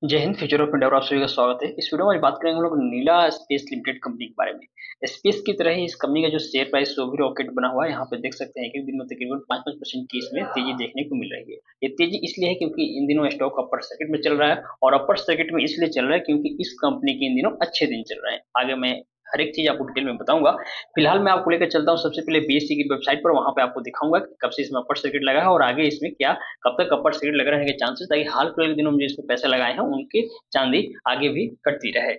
जय Hind. Future of India और आप सभी का स्वागत है। इस वीडियो में आज बात करेंगे हम लोग नीला स्पेस लिमिटेड कंपनी के बारे में। स्पेस की तरह ही इस कंपनी का जो शेयर प्राइस वो भी रॉकेट बना हुआ है। यहाँ पे देख सकते हैं कि एक दिन में तकरीबन 5-5% की इसमें तेजी देखने को मिल रही है। ये तेजी इसलिए है क्योंकि इन दिनों स्टॉक अपर सर्किट में चल रहा है, और अपर सर्किट में इसलिए चल रहा है क्योंकि इस कंपनी के इन दिनों अच्छे दिन चल रहे हैं। आगे मैं हर एक चीज आपको डिटेल में बताऊंगा। फिलहाल मैं आपको लेकर चलता हूँ सबसे पहले बीएससी की वेबसाइट पर। वहां पे आपको दिखाऊंगा कि कब से इसमें अपर सर्किट लगा है और आगे इसमें क्या कब तक अपर सर्किट लग रहने के चांसेस, ताकि हाल फिलहाल के दिनों में जो इसमें पैसे लगाए हैं उनके चांदी आगे भी कटती रहे।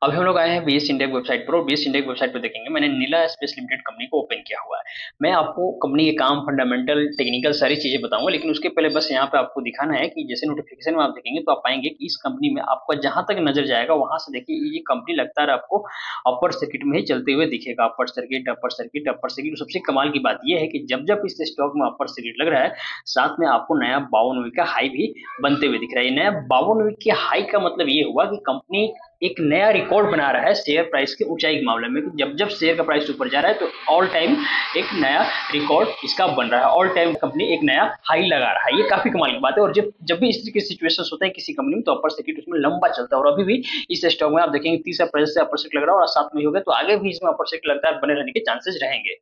अभी हम लोग आए हैं बीएस इंडेक्स वेबसाइट पर, और बीएस इंडेक्स वेबसाइट पर देखेंगे मैंने नीला स्पेस लिमिटेड कंपनी को ओपन किया हुआ है। मैं आपको कंपनी के काम, फंडामेंटल, टेक्निकल सारी चीजें बताऊंगा, लेकिन उसके पहले बस यहाँ पे आपको दिखाना है कि जैसे नोटिफिकेशन में आप देखेंगे तो आप पाएंगे कि इस कंपनी में आपका जहां तक नजर जाएगा वहां से देखिए ये कंपनी लगातार आपको अपर सर्किट में ही चलते हुए दिखेगा। Upper circuit, upper circuit, upper circuit. सबसे कमाल की बात यह है कि जब जब इस स्टॉक में अपर सर्किट लग रहा है, साथ में आपको नया 52 वीक का हाई भी बनते हुए दिख रहा है। नया 52 वीक के हाई का मतलब ये हुआ कि कंपनी एक नया रिकॉर्ड बना रहा है शेयर प्राइस के ऊंचाई के मामले में। जब जब शेयर का प्राइस ऊपर जा रहा है तो ऑल टाइम एक नया रिकॉर्ड इसका बन रहा है। ऑल टाइम कंपनी एक नया हाई लगा रहा है। ये काफी कमाल की बात है। और जब जब भी इस तरह के सिचुएशन होते हैं किसी कंपनी में तो अपर सर्किट उसमें लंबा चलता है। और अभी भी इस स्टॉक में आप देखेंगे 30 अप्रैल से अपर सर्किट लग रहा है, और 7 मई हो गया तो आगे भी इसमें अपर सर्किट लगता है, बने रहने के चांसेस रहेंगे।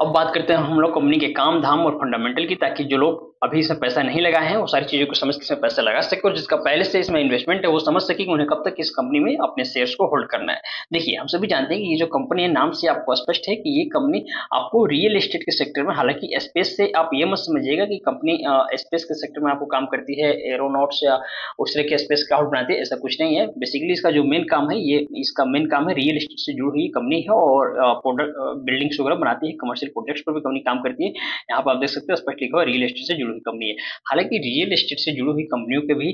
अब बात करते हैं हम लोग कंपनी के काम धाम और फंडामेंटल की, ताकि जो लोग अभी इसमें पैसा नहीं लगाए हैं वो सारी चीजों को समझ के इसमें पैसा लगा सके, और जिसका पहले से इसमें इन्वेस्टमेंट है वो समझ सके कि उन्हें कब तक इस कंपनी में अपने शेयर्स को होल्ड करना है। देखिए, हम सभी जानते हैं कि ये जो कंपनी है, नाम से आपको स्पष्ट है कि ये कंपनी आपको रियल एस्टेट के सेक्टर में, हालांकि स्पेस से आप ये मत समझिएगा कि कंपनी स्पेस के सेक्टर में आपको काम करती है, एरोनॉट्स या उस तरह के स्पेस क्राफ्ट बनाती है, ऐसा कुछ नहीं है। बेसिकली इसका जो मेन काम है, ये इसका मेन काम है रियल एस्टेट से जुड़ी हुई कंपनी है, और प्रोडक्ट बिल्डिंग्स वगैरह बनाती है, कमर्शियल प्रोजेक्ट्स पर भी कंपनी काम करती है। यहाँ पर आप देख सकते हो स्पष्ट लिखा हुआ रियल एस्टेट से जुड़ी हुई कंपनी है। हालांकि रियल एस्टेट से जुड़ी हुई कंपनियों के भी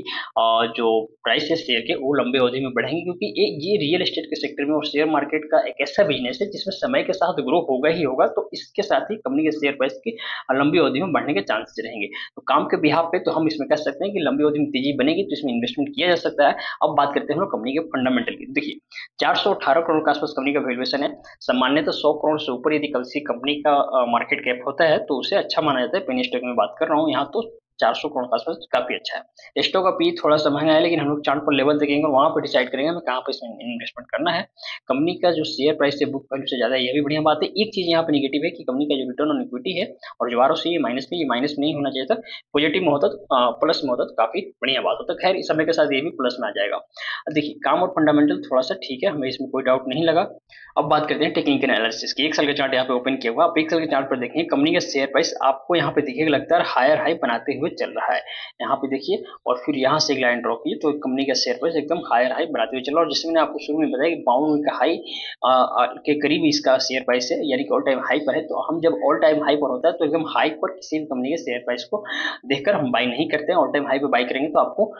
जो प्राइस है शेयर के वो लंबे अवधि में बढ़ेंगे, क्योंकि ये रियल एस्टेट के सेक्टर में और शेयर मार्केट का एक ऐसा बिजनेस है जिसमें समय के साथ ग्रो होगा ही होगा। तो इसके साथ ही कंपनी के शेयर प्राइस के लंबी अवधि में बढ़ने के चांसेस रहेंगे। तो काम के बिहाफ पे तो हम इसमें कह सकते हैं कि लंबी अवधि में तेजी बनेगी, तो इसमें इन्वेस्टमेंट किया जा सकता है। अब बात करते हैं हम लोग कंपनी के फंडामेंटल की। देखिए, 418 करोड़ के आसपास कंपनी का वैल्यूएशन है। सामान्यतः 100 करोड़ से ऊपर यदि किसी कंपनी का मार्केट कैप होता है तो उसे अच्छा माना जाता है। पेनी स्टॉक में बात कर रहा हूँ यहाँ, तो 400 करोड़ के आसपास काफी अच्छा है। स्टॉक का पी थोड़ा सा महंगा है, लेकिन हम लोग चार्ट पर लेवल देखेंगे और वहां पर डिसाइड करेंगे हमें कहाँ पर इसमें इन्वेस्टमेंट करना है। कंपनी का जो शेयर प्राइस है बुक वैल्यू से ज्यादा है, यह भी बढ़िया बात है। एक चीज यहाँ पे निगेटिव है कि कंपनी का जो रिटर्न ऑन इक्विटी है और जो आरओसी ये माइनस में, ये माइनस में नहीं होना चाहिए था। पॉजिटिव में होता तो प्लस में होता तो काफी बढ़िया बात होता। खैर, इस समय के साथ ये भी प्लस में आ जाएगा। देखिए, काम और फंडामेंटल थोड़ा सा ठीक है, हमें इसमें कोई डाउट नहीं लगा। अब बात करते हैं टेक्निकल एनालिसिस की। एक साल का चार्ट यहाँ पे ओपन किया हुआ। आप एक साल के चार्ट पर देखेंगे कंपनी का शेयर प्राइस आपको यहाँ पे दिखेगा लगातार हायर हाई बनाते हुए चल रहा है। यहाँ पे देखिए, और फिर यहाँ से एक लाइन ड्रॉ की तो कंपनी का शेयर प्राइस एकदम हायर हाई बनाते हुए चल रहा है। और जैसे मैंने आपको शुरू में बताया कि 52 का हाई के करीब इसका शेयर प्राइस है, यानी कि ऑल टाइम हाई पर है। तो हम जब ऑल टाइम हाई पर होता है तो एकदम हाई पर किसी भी कंपनी के शेयर प्राइस को देखकर हम बाई नहीं करते हैं। ऑल टाइम हाई पर बाई करेंगे तो आपको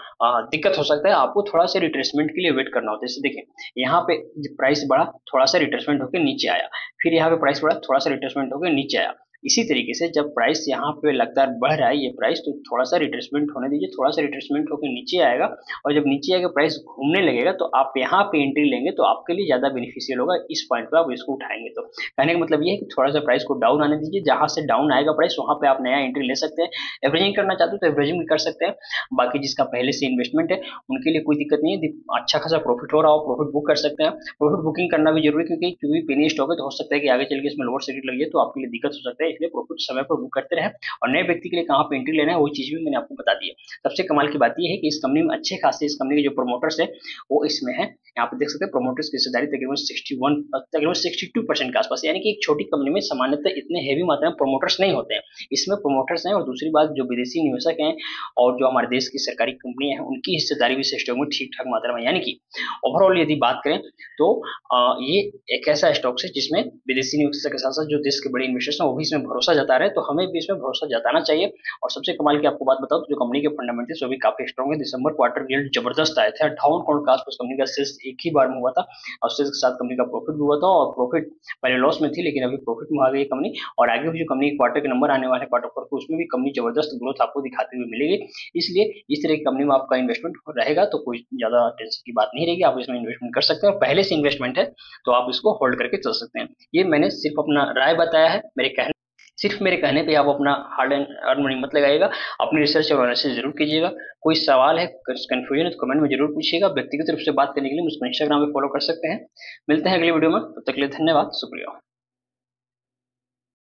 दिक्कत हो सकता है, आपको थोड़ा सा रिट्रेसमेंट के लिए वेट करना होता है। जैसे देखिए, यहाँ पे प्राइस बढ़ा, थोड़ा सा रिट्रेसमेंट होकर नीचे आया, फिर यहाँ पे प्राइस बढ़ा, थोड़ा सा रिट्रेसमेंट होकर नीचे आया। इसी तरीके से जब प्राइस यहाँ पे लगातार बढ़ रहा है ये प्राइस, तो थोड़ा सा रिट्रेसमेंट होने दीजिए, थोड़ा सा रिट्रेसमेंट होकर नीचे आएगा, और जब नीचे आएगा प्राइस घूमने लगेगा तो आप यहाँ पे एंट्री लेंगे तो आपके लिए ज्यादा बेनिफिशियल होगा। इस पॉइंट पे आप इसको उठाएंगे तो कहने का मतलब ये है कि थोड़ा सा प्राइस को डाउन आने दीजिए, जहां से डाउन आएगा प्राइस वहां पे आप नया एंट्री ले सकते हैं। एवरेजिंग करना चाहते हो तो एवरेजिंग भी कर सकते हैं। बाकी जिसका पहले से इन्वेस्टमेंट है उनके लिए कोई दिक्कत नहीं है। अच्छा खासा प्रॉफिट हो रहा हो, प्रॉफिट बुक कर सकते हैं। प्रॉफिट बुकिंग करना भी जरूरी है, क्योंकि पेनी स्टॉक है तो हो सकता है कि आगे चल के इसमें लोअर सर्किट लग जाए तो आपके लिए दिक्कत हो सकता है। इसलिए प्रॉफिट समय पर बुक करते रहे। और नए व्यक्ति के लिए कहाँ पे एंट्री लेना है वो चीज भी मैंने आपको बता दी है। सबसे कमाल की बात यह है कि इस कंपनी में अच्छे खासे इस कंपनी के जो प्रोमोटर्स है वो इसमें है। यहाँ पे देख सकते हैं प्रोमोटर्स की हिस्सेदारी तकरीबन 62% के आसपास, यानी कि एक छोटी कंपनी में सामान्यतः इतने हैवी मात्रा में प्रोमोटर्स नहीं होते हैं। इसमें प्रोमोटर्स हैं। और दूसरी बात, जो विदेशी निवेशक हैं और जो हमारे देश की सरकारी कंपनी है उनकी हिस्सेदारी भी स्टॉक में ठीक ठाक मात्रा में, यानी कि ओवरऑल यदि बात करें तो ये एक ऐसा स्टॉक है जिसमें विदेशी निवेशक के साथ साथ जो देश के बड़े इन्वेस्टर्स हैं वो भी इसमें भरोसा जता रहे हैं। तो हमें भी इसमें भरोसा जताना चाहिए। और सबसे कमाल की आपको बात बताओ तो जो कंपनी के फंडामेंटल्स वो भी काफी स्ट्रॉन्ग है। दिसंबर क्वार्टर रिजल्ट जबरदस्त आए थे। 58 करोड़ के आसपास कंपनी का सेल्स एक ही बार में हुआ था, और सेल्स के साथ कंपनी का प्रॉफिट भी हुआ था। और प्रॉफिट पहले लॉस में थी लेकिन अभी प्रॉफिट में आ गई कंपनी। और आगे भी जो कंपनी क्वार्टर के नंबर आने वाले क्वार्टर फोर को उसमें भी कंपनी जबरदस्त ग्रोथ आपको दिखाती हुई मिलेगी। इसलिए इस तरह की कंपनी में आपका इन्वेस्टमेंट रहेगा तो कोई ज्यादा टेंशन की बात नहीं रहेगी। आप इसमें इन्वेस्टमेंट कर सकते हैं, और पहले से इन्वेस्टमेंट है तो आप इसको होल्ड करके चल सकते हैं। ये मैंने सिर्फ अपना राय बताया है, मेरे कहने सिर्फ मेरे कहने पे आप अपना हार्ड एंड अर्न मनी मत लगाइएगा, अपनी रिसर्च और एनालिसिस जरूर कीजिएगा। कोई सवाल है, कंफ्यूजन है तो कमेंट में जरूर पूछिएगा। व्यक्तिगत रूप से बात करने के लिए मुझको इंस्टाग्राम पे फॉलो कर सकते हैं। मिलते हैं अगली वीडियो में, तब तक के लिए धन्यवाद, शुक्रिया।